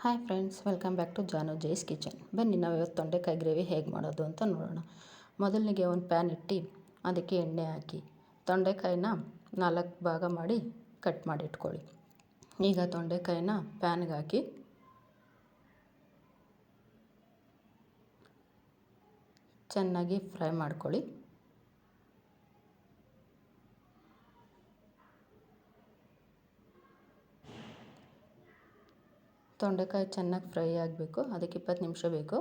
Hi friends, welcome back to Janu Jai's kitchen. ಬನ್ನಿ ನಾವು ಇವತ್ತು ತೊಂಡೆಕಾಯಿ ಗ್ರೇವಿ ಹೇಗೆ ಮಾಡೋದು ಅಂತ ನೋಡೋಣ. ಮೊದಲಿಗೆ ಒಂದು ಪ್ಯಾನ್ ಇಟ್ಟು ಅದಕ್ಕೆ ಎಣ್ಣೆ ಹಾಕಿ ತೊಂಡೆಕಾಯಿನ 4 ಭಾಗ ಮಾಡಿ ಕಟ್ ಮಾಡಿ ಇಟ್ಕೊಳ್ಳಿ. ಈಗ ತೊಂಡೆಕಾಯಿನ ಪ್ಯಾನ್ಗೆ ಹಾಕಿ ಚೆನ್ನಾಗಿ ಫ್ರೈ ಮಾಡ್ಕೊಳ್ಳಿ. ತೊಂಡೆಕಾಯಿ ಚೆನ್ನಾಗಿ ಫ್ರೈ ಆಗಬೇಕು, ಅದಕ್ಕೆ 20 ನಿಮಿಷ ಬೇಕು.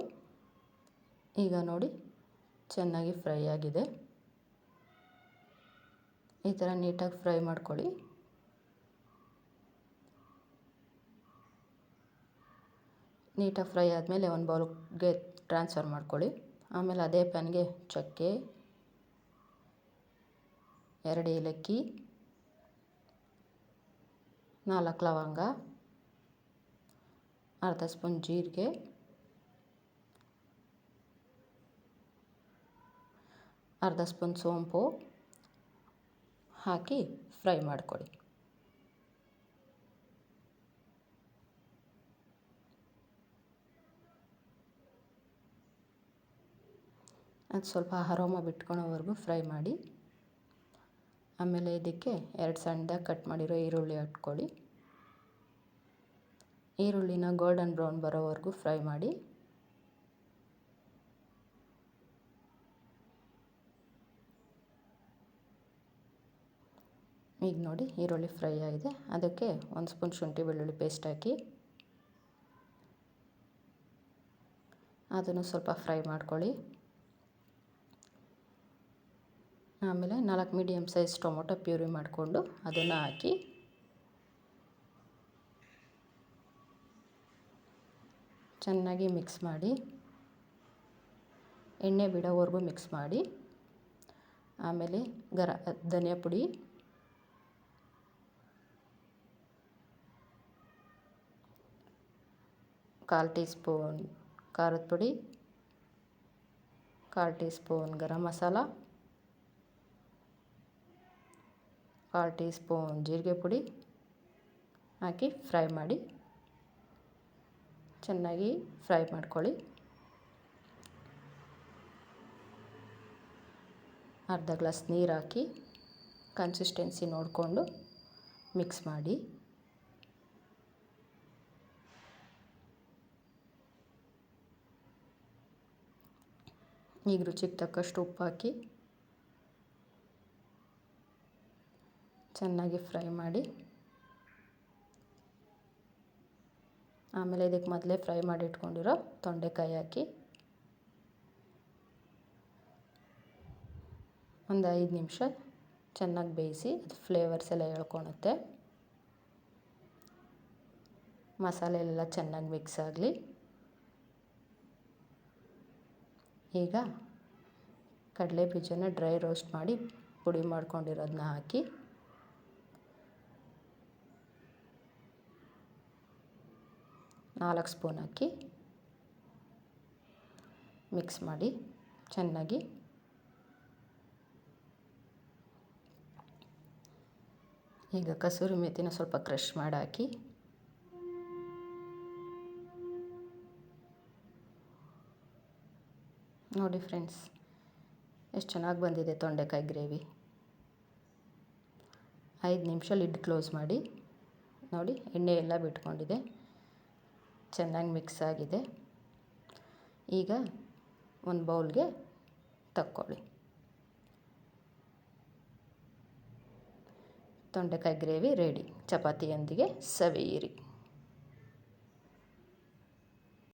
ಈಗ ನೋಡಿ ಚೆನ್ನಾಗಿ ಫ್ರೈ ಆಗಿದೆ. ಈ ಥರ ನೀಟಾಗಿ ಫ್ರೈ ಮಾಡ್ಕೊಳ್ಳಿ. ನೀಟಾಗಿ ಫ್ರೈ ಆದಮೇಲೆ ಒಂದು ಬೌಲ್ಗೆ ಟ್ರಾನ್ಸ್ಫರ್ ಮಾಡ್ಕೊಳ್ಳಿ. ಆಮೇಲೆ ಅದೇ ಪ್ಯಾನ್ಗೆ ಚಕ್ಕೆ, 2 ಏಲಕ್ಕಿ, 4 ಲವಂಗ, ಅರ್ಧ ಸ್ಪೂನ್ ಜೀರಿಗೆ, ಅರ್ಧ ಸ್ಪೂನ್ ಸೋಂಪು ಹಾಕಿ ಫ್ರೈ ಮಾಡ್ಕೊಳ್ಳಿ. ಅದು ಸ್ವಲ್ಪ ಅರೋಮ ಬಿಟ್ಕೊಳ್ಳೋವರೆಗೂ ಫ್ರೈ ಮಾಡಿ. ಆಮೇಲೆ ಇದಕ್ಕೆ 2 ಸಣ್ಣದಾಗಿ ಕಟ್ ಮಾಡಿರೋ ಈರುಳ್ಳಿ ಹಾಕ್ಕೊಳ್ಳಿ. ಈರುಳ್ಳಿನ ಗೋಲ್ಡನ್ ಬ್ರೌನ್ ಬರೋವರೆಗೂ ಫ್ರೈ ಮಾಡಿ. ಈಗ ನೋಡಿ ಈರುಳ್ಳಿ ಫ್ರೈ ಆಗಿದೆ. ಅದಕ್ಕೆ 1 ಸ್ಪೂನ್ ಶುಂಠಿ ಬೆಳ್ಳುಳ್ಳಿ ಪೇಸ್ಟ್ ಹಾಕಿ ಅದನ್ನು ಸ್ವಲ್ಪ ಫ್ರೈ ಮಾಡ್ಕೊಳ್ಳಿ. ಆಮೇಲೆ 4 ಮೀಡಿಯಮ್ ಸೈಜ್ ಟೊಮೊಟೊ ಪ್ಯೂರಿ ಮಾಡಿಕೊಂಡು ಅದನ್ನು ಹಾಕಿ ಚೆನ್ನಾಗಿ ಮಿಕ್ಸ್ ಮಾಡಿ, ಎಣ್ಣೆ ಬಿಡೋವರೆಗೂ ಮಿಕ್ಸ್ ಮಾಡಿ. ಆಮೇಲೆ ಧನಿಯಾ ಪುಡಿ, ಕಾಲು ಟೀ ಸ್ಪೂನ್ ಖಾರದ ಪುಡಿ, ಕಾಲು ಟೀ ಸ್ಪೂನ್ ಗರಂ ಮಸಾಲ, ಕಾಲು ಟೀ ಸ್ಪೂನ್ ಜೀರಿಗೆ ಪುಡಿ ಹಾಕಿ ಫ್ರೈ ಮಾಡಿ. ಚೆನ್ನಾಗಿ ಫ್ರೈ ಮಾಡ್ಕೊಳ್ಳಿ. ಅರ್ಧ ಗ್ಲಾಸ್ ನೀರು ಹಾಕಿ ಕನ್ಸಿಸ್ಟೆನ್ಸಿ ನೋಡಿಕೊಂಡು ಮಿಕ್ಸ್ ಮಾಡಿ. ಈಗ ರುಚಿಗೆ ತಕ್ಕಷ್ಟು ಉಪ್ಪು ಹಾಕಿ ಚೆನ್ನಾಗಿ ಫ್ರೈ ಮಾಡಿ. ಆಮೇಲೆ ಇದಕ್ಕೆ ಮೊದಲೇ ಫ್ರೈ ಮಾಡಿ ಇಟ್ಕೊಂಡಿರೋ ತೊಂಡೆಕಾಯಿ ಹಾಕಿ ಒಂದು 5 ನಿಮಿಷ ಚೆನ್ನಾಗಿ ಬೇಯಿಸಿ. ಅದು ಫ್ಲೇವರ್ಸ್ ಎಲ್ಲ ಎಳ್ಕೊಳುತ್ತೆ. ಮಸಾಲೆ ಎಲ್ಲ ಚೆನ್ನಾಗಿ ಮಿಕ್ಸ್ ಆಗಲಿ. ಈಗ ಕಡಲೆ ಬೀಜನ ಡ್ರೈ ರೋಸ್ಟ್ ಮಾಡಿ ಪುಡಿ ಮಾಡ್ಕೊಂಡಿರೋದನ್ನ ಹಾಕಿ ನಾಲ್ಕು ಸ್ಪೂನ್ ಹಾಕಿ ಮಿಕ್ಸ್ ಮಾಡಿ ಚೆನ್ನಾಗಿ. ಈಗ ಕಸೂರಿ ಮೆಥಿನ ಸ್ವಲ್ಪ ಕ್ರಷ್ ಮಾಡಿ ಹಾಕಿ ನೋಡಿ ಫ್ರೆಂಡ್ಸ್, ಎಷ್ಟು ಚೆನ್ನಾಗಿ ಬಂದಿದೆ ತೊಂಡೆಕಾಯಿ ಗ್ರೇವಿ. 5 ನಿಮಿಷ ಲಿಡ್ ಕ್ಲೋಸ್ ಮಾಡಿ. ನೋಡಿ ಎಣ್ಣೆ ಎಲ್ಲ ಬಿಟ್ಕೊಂಡಿದೆ, ಚೆನ್ನಾಗಿ ಮಿಕ್ಸ್ ಆಗಿದೆ. ಈಗ ಒಂದು ಬೌಲ್ಗೆ ತಕ್ಕೊಳ್ಳಿ. ತೊಂಡೆಕಾಯಿ ಗ್ರೇವಿ ರೆಡಿ. ಚಪಾತಿಯೊಂದಿಗೆ ಸವಿಯಿರಿ.